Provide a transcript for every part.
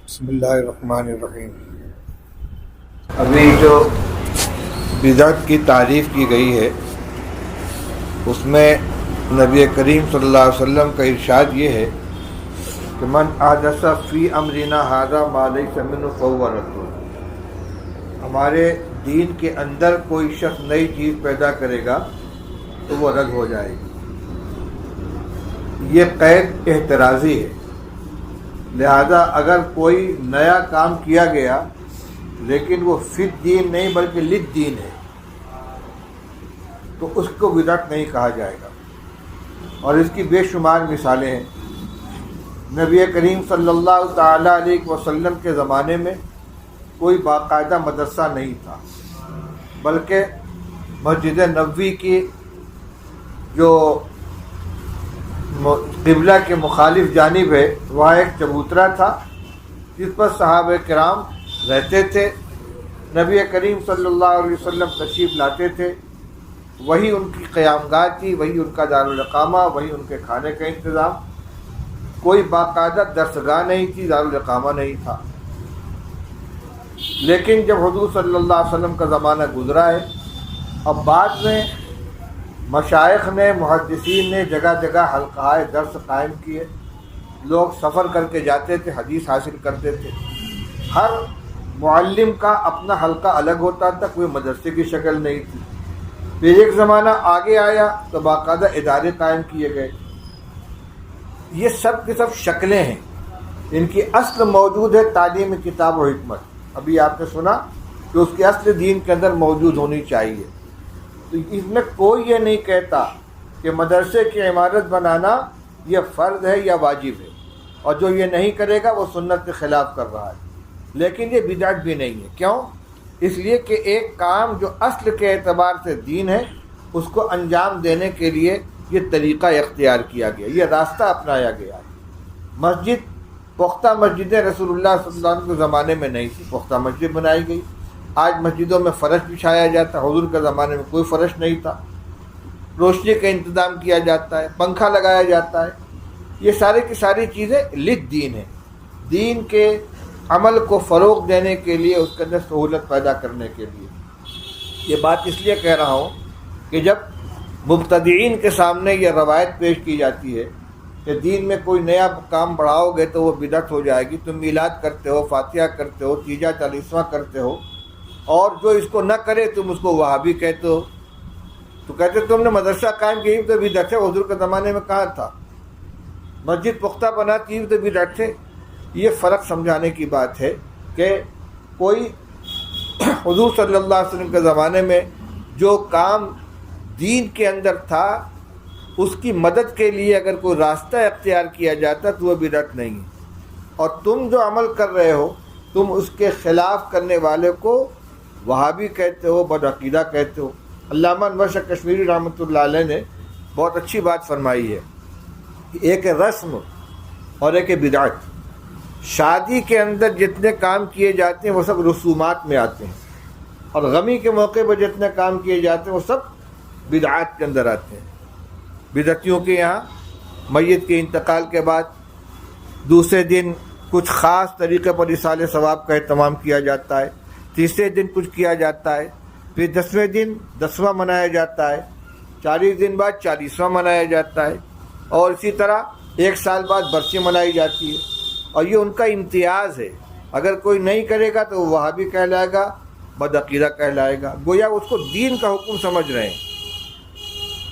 بسم اللہ الرحمن الرحیم۔ ابھی جو بدعت کی تعریف کی گئی ہے اس میں نبی کریم صلی اللہ علیہ وسلم کا ارشاد یہ ہے کہ من احدث فی امرنا ھذا ما لیس منہ فہو رد۔ ہمارے دین کے اندر کوئی شخص نئی چیز پیدا کرے گا تو وہ رد ہو جائے گی۔ یہ قید احترازی ہے، لہذا اگر کوئی نیا کام کیا گیا لیکن وہ فی الدین نہیں بلکہ للدین ہے تو اس کو بدعت نہیں کہا جائے گا، اور اس کی بے شمار مثالیں ہیں۔ نبی کریم صلی اللہ تعالیٰ علیہ وسلم کے زمانے میں کوئی باقاعدہ مدرسہ نہیں تھا، بلکہ مسجد نبوی کی جو قبلہ کے مخالف جانب ہے وہاں ایک چبوترا تھا جس پر صحابہ کرام رہتے تھے۔ نبی کریم صلی اللہ علیہ وسلم تشریف لاتے تھے، وہی ان کی قیام گاہ تھی، وہی ان کا دارالاقامہ، وہی ان کے کھانے کا انتظام۔ کوئی باقاعدہ درسگاہ نہیں تھی، دارالاقامہ نہیں تھا۔ لیکن جب حضور صلی اللہ علیہ وسلم کا زمانہ گزرا ہے، اب بعد میں مشائخ نے، محدثین نے جگہ جگہ حلقۂ درس قائم کیے، لوگ سفر کر کے جاتے تھے، حدیث حاصل کرتے تھے۔ ہر معلم کا اپنا حلقہ الگ ہوتا تھا، کوئی مدرسے کی شکل نہیں تھی۔ پھر ایک زمانہ آگے آیا تو باقاعدہ ادارے قائم کیے گئے۔ یہ سب کی سب شکلیں ہیں، ان کی اصل موجود ہے تعلیم کتاب و حکمت۔ ابھی آپ نے سنا کہ اس کی اصل دین کے اندر موجود ہونی چاہیے۔ تو اس میں کوئی یہ نہیں کہتا کہ مدرسے کی عمارت بنانا یہ فرض ہے یا واجب ہے، اور جو یہ نہیں کرے گا وہ سنت کے خلاف کر رہا ہے۔ لیکن یہ بدعت بھی نہیں ہے۔ کیوں؟ اس لیے کہ ایک کام جو اصل کے اعتبار سے دین ہے اس کو انجام دینے کے لیے یہ طریقہ اختیار کیا گیا، یہ راستہ اپنایا گیا ہے۔ مسجد، پختہ مسجدیں رسول اللہ صلی اللہ علیہ وسلم کے زمانے میں نہیں تھی، پختہ مسجد بنائی گئی۔ آج مسجدوں میں فرش بچھایا جاتا ہے، حضور کے زمانے میں کوئی فرش نہیں تھا۔ روشنی کا انتظام کیا جاتا ہے، پنکھا لگایا جاتا ہے۔ یہ سارے کی ساری چیزیں للدین ہیں، دین کے عمل کو فروغ دینے کے لیے، اس کے اندر سہولت پیدا کرنے کے لیے۔ یہ بات اس لیے کہہ رہا ہوں کہ جب مبتدعین کے سامنے یہ روایت پیش کی جاتی ہے کہ دین میں کوئی نیا کام بڑھاؤ گے تو وہ بدعت ہو جائے گی، تم میلاد کرتے ہو، فاتحہ کرتے ہو، تیجا چالیسواں کرتے ہو، اور جو اس کو نہ کرے تم اس کو وہابی کہتے ہو، تو کہتے تم نے مدرسہ قائم کی تو بدعت ہے۔ حضور کے زمانے میں کہاں تھا؟ مسجد پختہ بناتی تو بدعت ہے۔ یہ فرق سمجھانے کی بات ہے کہ کوئی حضور صلی اللہ علیہ وسلم کے زمانے میں جو کام دین کے اندر تھا اس کی مدد کے لیے اگر کوئی راستہ اختیار کیا جاتا تو وہ بدعت نہیں ہے، اور تم جو عمل کر رہے ہو تم اس کے خلاف کرنے والے کو وہابی کہتے ہو، بدعقیدہ کہتے ہو۔ علامہ انور شاہ کشمیری رحمۃ اللہ علیہ نے بہت اچھی بات فرمائی ہے کہ ایک رسم اور ایک بدعت۔ شادی کے اندر جتنے کام کیے جاتے ہیں وہ سب رسومات میں آتے ہیں، اور غمی کے موقع پر جتنے کام کیے جاتے ہیں وہ سب بدعات کے اندر آتے ہیں۔ بدعتیوں کے یہاں میت کے انتقال کے بعد دوسرے دن کچھ خاص طریقے پر ایصال ثواب کا اہتمام کیا جاتا ہے، تیسرے دن کچھ کیا جاتا ہے، پھر 10ویں دن 10واں منایا جاتا ہے، 40 دن بعد 40واں منایا جاتا ہے، اور اسی طرح 1 سال بعد برسی منائی جاتی ہے۔ اور یہ ان کا امتیاز ہے، اگر کوئی نہیں کرے گا تو وہ وہابی کہلائے گا، بدعقیدہ کہلائے گا، گویا اس کو دین کا حکم سمجھ رہے ہیں،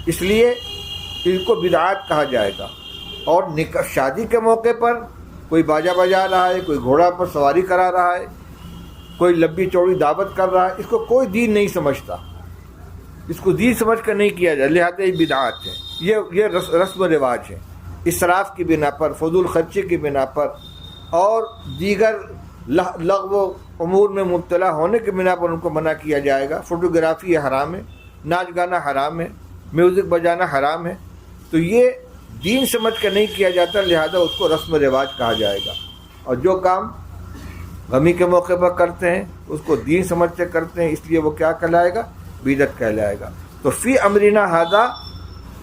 اس لیے ان کو بدعات کہا جائے گا۔ اور شادی کے موقع پر کوئی باجا بجا رہا ہے، کوئی گھوڑا پر سواری کرا رہا ہے، کوئی لمبی چوڑی دعوت کر رہا ہے، اس کو کوئی دین نہیں سمجھتا، اس کو دین سمجھ کر نہیں کیا جائے، لہٰذا یہ بدعات ہے۔ یہ رسم و رواج ہے، اسراف کی بنا پر، فضول خرچی کی بنا پر، اور دیگر لغو امور میں مبتلا ہونے کی بنا پر ان کو منع کیا جائے گا۔ فوٹوگرافی حرام ہے، ناچ گانا حرام ہے، میوزک بجانا حرام ہے، تو یہ دین سمجھ کر نہیں کیا جاتا، لہذا اس کو رسم و رواج کہا جائے گا۔ اور جو کام غمی کے موقع پر کرتے ہیں اس کو دین سمجھ سے کرتے ہیں، اس لیے وہ کیا کہلائے گا؟ بدعت کہلائے گا۔ تو فی امرنا ھذا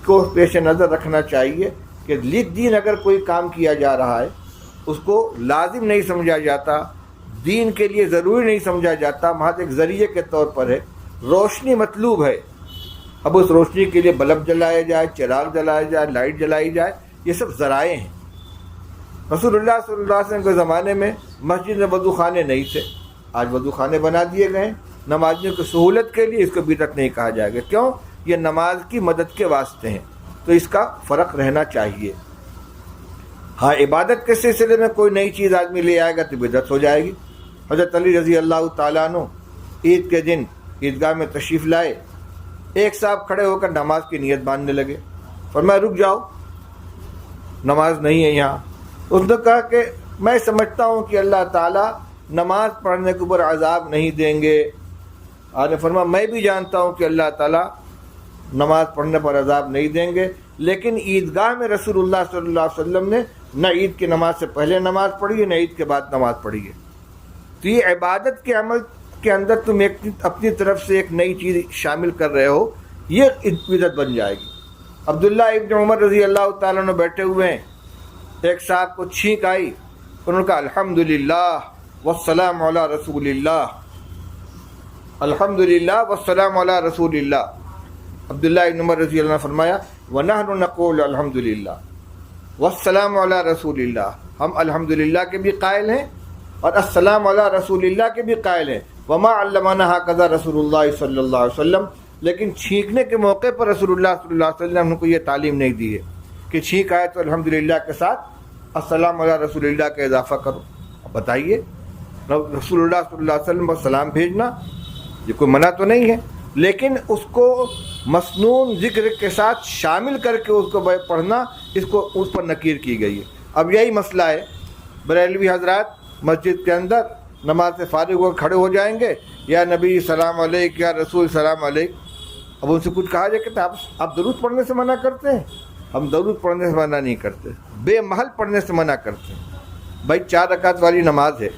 کو پیش نظر رکھنا چاہیے کہ للدین اگر کوئی کام کیا جا رہا ہے اس کو لازم نہیں سمجھا جاتا، دین کے لیے ضروری نہیں سمجھا جاتا، محض ایک ذریعے کے طور پر ہے۔ روشنی مطلوب ہے، اب اس روشنی کے لیے بلب جلایا جائے، چراغ جلایا جائے، لائٹ جلائی جائے، یہ سب ذرائع ہیں۔ رسول اللہ صلی اللہ علیہ وسلم کے زمانے میں مسجد میں وضو خانے نہیں تھے، آج وضو خانے بنا دیے گئے نمازیوں کی سہولت کے لیے، اس کو بدعت نہیں کہا جائے گا، کیوں؟ یہ نماز کی مدد کے واسطے ہیں، تو اس کا فرق رہنا چاہیے۔ ہاں عبادت کے سلسلے میں کوئی نئی چیز آدمی لے آئے گا تو بدعت ہو جائے گی۔ حضرت علی رضی اللہ تعالیٰ عنہ عید کے دن عیدگاہ میں تشریف لائے، ایک صاحب کھڑے ہو کر نماز کی نیت باندھنے لگے، فرمایا رک جاؤ، نماز نہیں ہے یہاں۔ اس نے کہا کہ میں سمجھتا ہوں کہ اللہ تعالیٰ نماز پڑھنے کے اوپر عذاب نہیں دیں گے۔ آپ نے فرمایا میں بھی جانتا ہوں کہ اللہ تعالیٰ نماز پڑھنے پر عذاب نہیں دیں گے، لیکن عیدگاہ میں رسول اللہ صلی اللہ علیہ وسلم نے نہ عید کی نماز سے پہلے نماز پڑھی ہے، نہ عید کے بعد نماز پڑھی ہے۔ تو یہ عبادت کے عمل کے اندر تم اپنی طرف سے ایک نئی چیز شامل کر رہے ہو، یہ بدعت بن جائے گی۔ عبداللہ ابن عمر رضی اللہ تعالیٰ عنہ بیٹھے ہوئے ہیں، ایک صاحب کو چھینک آئی، انہوں نے کہا الحمدللہ والسلام علی رسول اللہ، الحمدللہ والسلام علی رسول اللہ۔ عبداللہ ابن عمر رضی اللہ عنہ نے فرمایا وَنَحْنُ نَقُولُ الحمدللہ والسلام علی رسول اللہ، ہم الحمدللہ کے بھی قائل ہیں اور السلام علی رسول اللہ کے بھی قائل ہیں۔ وَمَا عَلَّمَنَا هَكَذَا رسول اللہ صلی اللہ علیہ وسلم، لیکن چھینکنے کے موقع پر رسول اللہ صلی اللہ علیہ وسلم نے کو یہ تعلیم نہیں دی ہے کہ چھینک آئے تو الحمدللہ کے ساتھ السلام علی رسول اللہ کا اضافہ کرو۔ اب بتائیے رسول اللہ صلی اللہ علیہ وسلم پر سلام بھیجنا یہ کوئی منع تو نہیں ہے، لیکن اس کو مسنون ذکر کے ساتھ شامل کر کے اس کو پڑھنا، اس پر نکیر کی گئی ہے۔ اب یہی مسئلہ ہے، بریلوی حضرات مسجد کے اندر نماز سے فارغ ہو کھڑے ہو جائیں گے، یا نبی سلام علیک، یا رسول سلام علیک۔ اب ان سے کچھ کہا جائے کہ آپ درود پڑھنے سے منع کرتے ہیں؟ ہم درود پڑھنے سے منع نہیں کرتے، بے محل پڑھنے سے منع کرتے ہیں۔ بھائی 4 رکعت والی نماز ہے،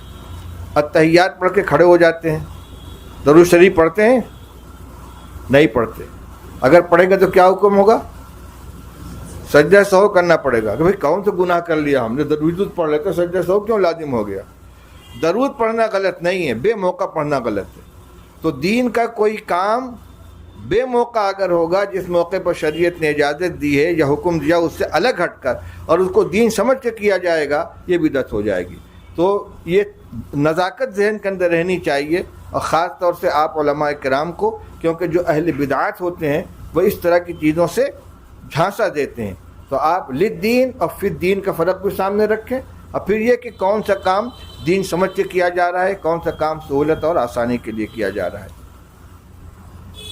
اتحیات پڑھ کے کھڑے ہو جاتے ہیں، درود شریف پڑھتے ہیں؟ نہیں پڑھتے۔ اگر پڑھیں گے تو کیا حکم ہوگا؟ سجدہ سہو کرنا پڑے گا کہ بھئی کون سے گناہ کر لیا ہم نے، درود پڑھ لیتے سجدہ سہو کیوں لازم ہو گیا؟ درود پڑھنا غلط نہیں ہے، بے موقع پڑھنا غلط ہے۔ تو دین کا کوئی کام بے موقع اگر ہوگا، جس موقع پر شریعت نے اجازت دی ہے یا حکم دیا اس سے الگ ہٹ کر اور اس کو دین سمجھ کے کیا جائے گا، یہ بدعت ہو جائے گی۔ تو یہ نزاکت ذہن کے اندر رہنی چاہیے، اور خاص طور سے آپ علماء کرام کو، کیونکہ جو اہل بدعات ہوتے ہیں وہ اس طرح کی چیزوں سے جھانسا دیتے ہیں۔ تو آپ للدین اور فی الدین کا فرق بھی سامنے رکھیں، اور پھر یہ کہ کون سا کام دین سمجھ کے کیا جا رہا ہے، کون سا کام سہولت اور آسانی کے لیے کیا جا رہا ہے۔